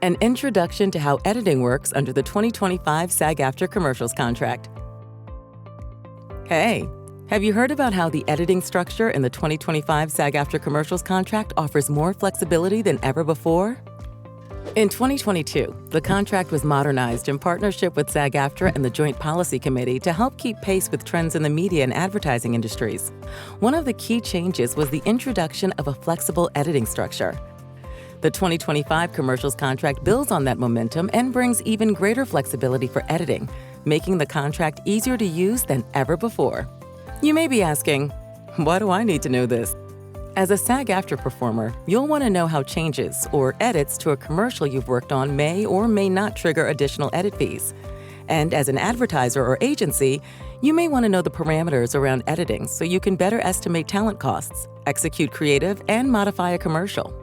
An introduction to how editing works under the 2025 SAG-AFTRA Commercials Contract. Hey, have you heard about how the editing structure in the 2025 SAG-AFTRA Commercials Contract offers more flexibility than ever before? In 2022, the contract was modernized in partnership with SAG-AFTRA and the Joint Policy Committee to help keep pace with trends in the media and advertising industries. One of the key changes was the introduction of a flexible editing structure. The 2025 Commercials Contract builds on that momentum and brings even greater flexibility for editing, making the contract easier to use than ever before. You may be asking, why do I need to know this? As a SAG-AFTRA performer, you'll want to know how changes or edits to a commercial you've worked on may or may not trigger additional edit fees. And as an advertiser or agency, you may want to know the parameters around editing so you can better estimate talent costs, execute creative, and modify a commercial.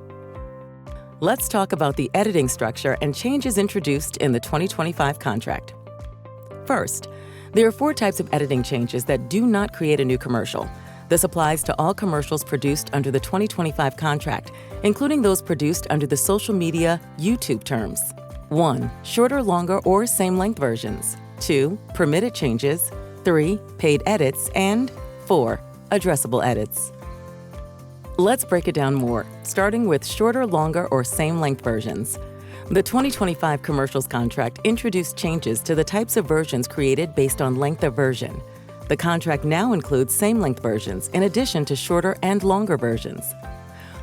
Let's talk about the editing structure and changes introduced in the 2025 contract. First, there are 4 types of editing changes that do not create a new commercial. This applies to all commercials produced under the 2025 contract, including those produced under the social media YouTube terms. 1. Shorter, longer, or same-length versions. 2. Permitted changes. 3. Paid edits. And 4. Addressable edits. Let's break it down more, starting with shorter, longer, or same-length versions. The 2025 Commercials Contract introduced changes to the types of versions created based on length of version. The contract now includes same-length versions in addition to shorter and longer versions.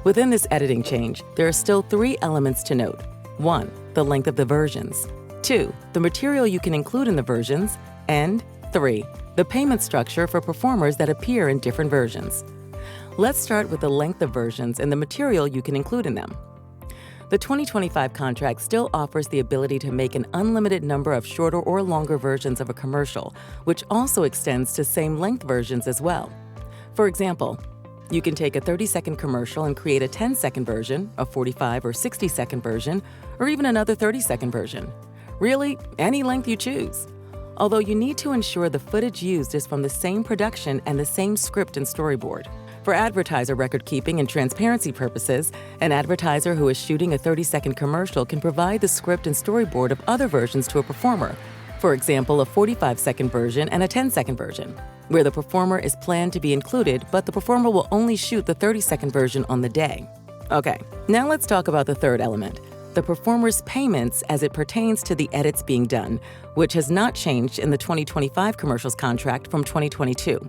Within this editing change, there are still 3 elements to note. 1. The length of the versions. 2. The material you can include in the versions. And 3. The payment structure for performers that appear in different versions. Let's start with the length of versions and the material you can include in them. The 2025 contract still offers the ability to make an unlimited number of shorter or longer versions of a commercial, which also extends to same-length versions as well. For example, you can take a 30-second commercial and create a 10-second version, a 45 or 60-second version, or even another 30-second version. Really, any length you choose. Although you need to ensure the footage used is from the same production and the same script and storyboard. For advertiser record-keeping and transparency purposes, an advertiser who is shooting a 30-second commercial can provide the script and storyboard of other versions to a performer. For example, a 45-second version and a 10-second version, where the performer is planned to be included, but the performer will only shoot the 30-second version on the day. Okay, now let's talk about the third element, the performer's payments as it pertains to the edits being done, which has not changed in the 2025 Commercials Contract from 2022.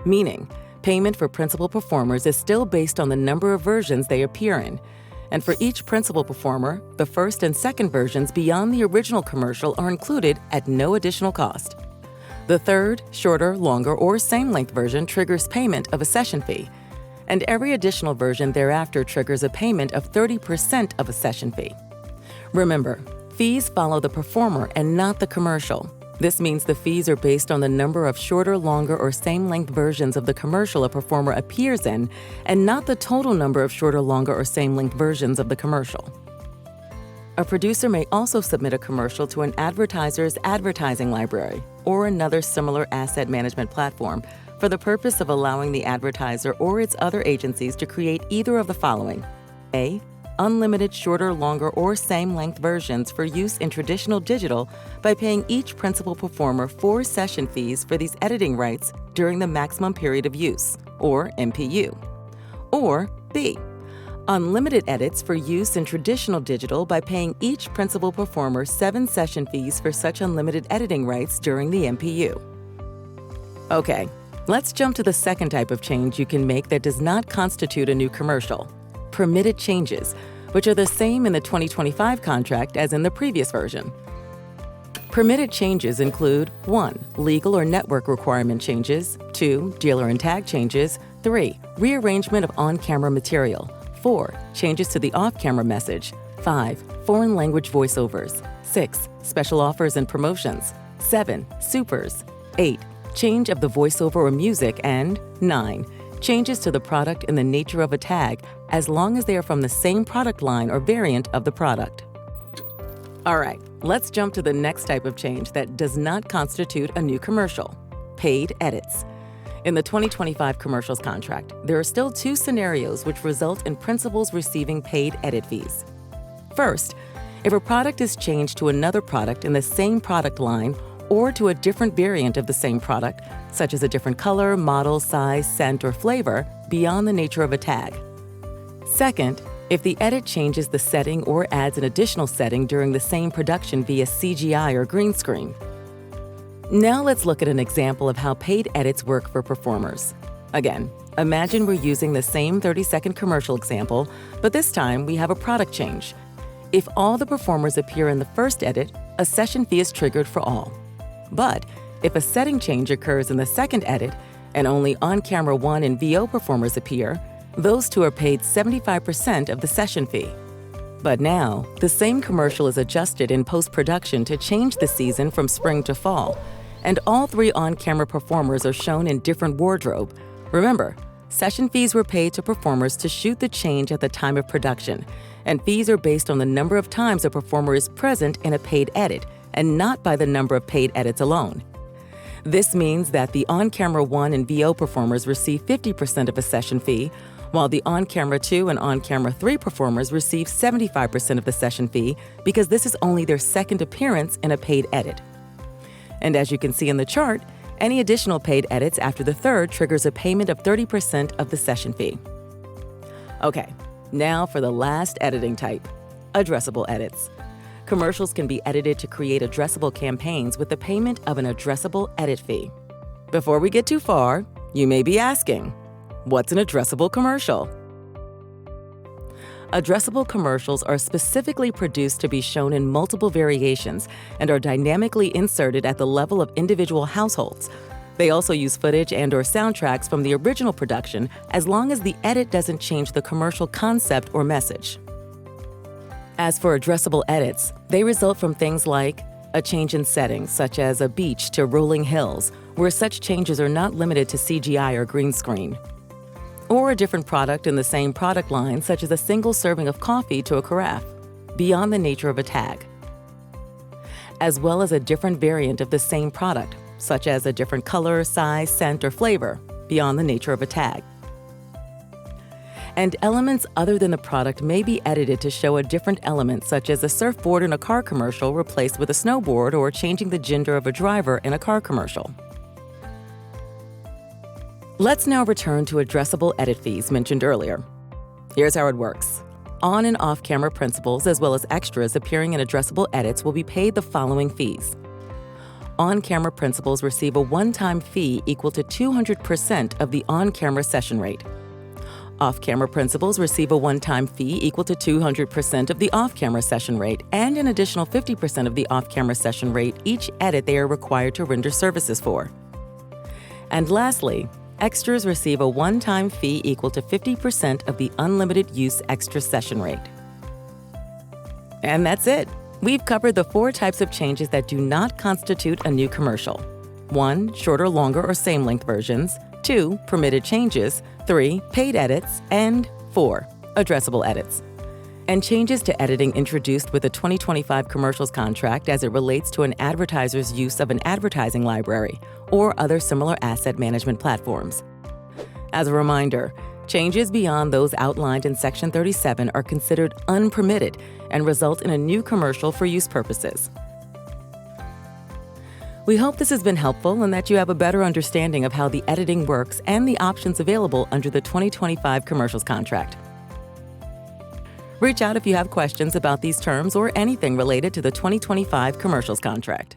Meaning, payment for principal performers is still based on the number of versions they appear in. And for each principal performer, the first and second versions beyond the original commercial are included at no additional cost. The third, shorter, longer, or same-length version triggers payment of a session fee. And every additional version thereafter triggers a payment of 30% of a session fee. Remember, fees follow the performer and not the commercial. This means the fees are based on the number of shorter, longer, or same-length versions of the commercial a performer appears in, and not the total number of shorter, longer, or same-length versions of the commercial. A producer may also submit a commercial to an advertiser's advertising library or another similar asset management platform for the purpose of allowing the advertiser or its other agencies to create either of the following: A. Unlimited shorter, longer, or same-length versions for use in traditional digital by paying each principal performer 4 session fees for these editing rights during the maximum period of use, or MPU. Or B. Unlimited edits for use in traditional digital by paying each principal performer 7 session fees for such unlimited editing rights during the MPU. Okay, let's jump to the second type of change you can make that does not constitute a new commercial: permitted changes, which are the same in the 2025 contract as in the previous version. Permitted changes include 1. Legal or network requirement changes, 2. Dealer and tag changes, 3. Rearrangement of on-camera material, 4. Changes to the off-camera message, 5. Foreign language voiceovers, 6. Special offers and promotions, 7. Supers, 8. Change of the voiceover or music, and 9. Changes to the product and the nature of a tag, as long as they are from the same product line or variant of the product. All right, let's jump to the next type of change that does not constitute a new commercial: paid edits. In the 2025 Commercials Contract, there are still 2 scenarios which result in principals receiving paid edit fees. First, If a product is changed to another product in the same product line or to a different variant of the same product, such as a different color, model, size, scent, or flavor, beyond the nature of a tag. Second, if the edit changes the setting or adds an additional setting during the same production via CGI or green screen. Now let's look at an example of how paid edits work for performers. Again, imagine we're using the same 30-second commercial example, but this time we have a product change. If all the performers appear in the first edit, a session fee is triggered for all. But if a setting change occurs in the second edit and only on-camera 1 and VO performers appear, those two are paid 75% of the session fee. But now, the same commercial is adjusted in post-production to change the season from spring to fall, and all 3 on-camera performers are shown in different wardrobe. Remember, session fees were paid to performers to shoot the change at the time of production, and fees are based on the number of times a performer is present in a paid edit, and not by the number of paid edits alone. This means that the on-camera 1 and VO performers receive 50% of a session fee, while the on-camera 2 and on-camera 3 performers receive 75% of the session fee because this is only their second appearance in a paid edit. And as you can see in the chart, any additional paid edits after the third triggers a payment of 30% of the session fee. Okay, now for the last editing type, addressable edits. Commercials can be edited to create addressable campaigns with the payment of an addressable edit fee. Before we get too far, you may be asking, what's an addressable commercial? Addressable commercials are specifically produced to be shown in multiple variations and are dynamically inserted at the level of individual households. They also use footage and/or soundtracks from the original production as long as the edit doesn't change the commercial concept or message. As for addressable edits, they result from things like a change in settings, such as a beach to rolling hills, where such changes are not limited to CGI or green screen. Or a different product in the same product line, such as a single serving of coffee to a carafe, beyond the nature of a tag. As well as a different variant of the same product, such as a different color, size, scent, or flavor, beyond the nature of a tag. And elements other than the product may be edited to show a different element, such as a surfboard in a car commercial replaced with a snowboard, or changing the gender of a driver in a car commercial. Let's now return to addressable edit fees mentioned earlier. Here's how it works. On and off-camera principals, as well as extras appearing in addressable edits, will be paid the following fees. On-camera principals receive a one-time fee equal to 200% of the on-camera session rate. Off-camera principals receive a one-time fee equal to 200% of the off-camera session rate and an additional 50% of the off-camera session rate each edit they are required to render services for. And lastly, extras receive a one-time fee equal to 50% of the unlimited use extra session rate. And that's it. We've covered the 4 types of changes that do not constitute a new commercial. 1. Shorter, longer, or same length versions. 2. Permitted changes. 3. Paid edits. And 4. Addressable edits. And changes to editing introduced with the 2025 Commercials Contract as it relates to an advertiser's use of an advertising library or other similar asset management platforms. As a reminder, changes beyond those outlined in Section 37 are considered unpermitted and result in a new commercial for use purposes. We hope this has been helpful and that you have a better understanding of how the editing works and the options available under the 2025 Commercials Contract. Reach out if you have questions about these terms or anything related to the 2025 Commercials Contract.